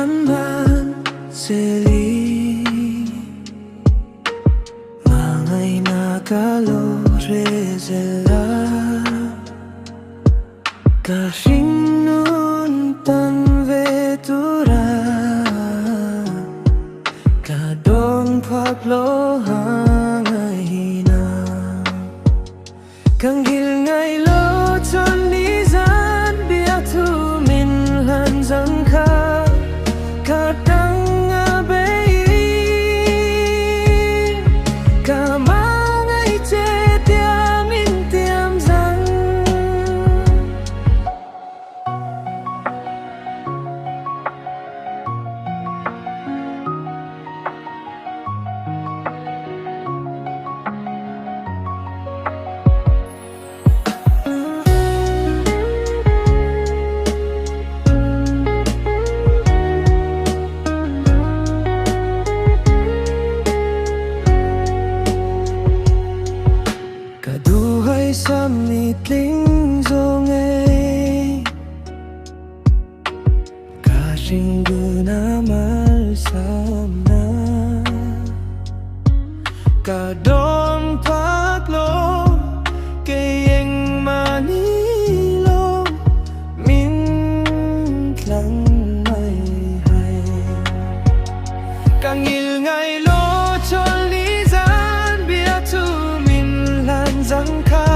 man seli Mangay nakalorezela Kasing nun tan vetura Kadong paglo hangay hina Kanggil ngay lo chon lizan biatu min lan zang ka Kadang abay Kamangay che tiam in tiam zang Kaduhay sa mitling zongay Kasing gunamal samna Kadong paglo Kayeng manilo Mintlang may hay Kangil ngay lo cholizan biatu zang ka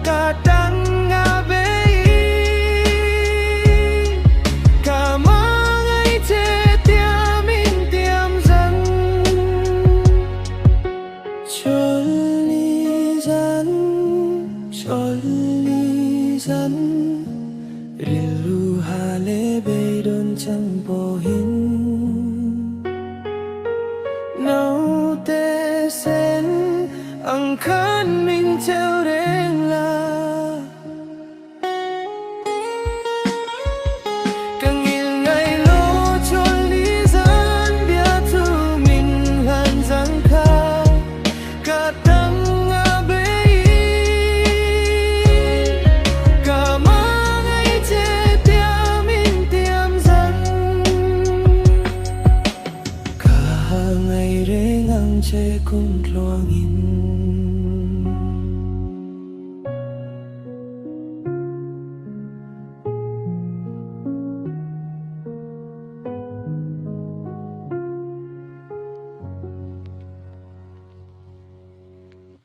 kadang abay kamangay che tiam in tiam zang cholizan rilu hale bay don chang po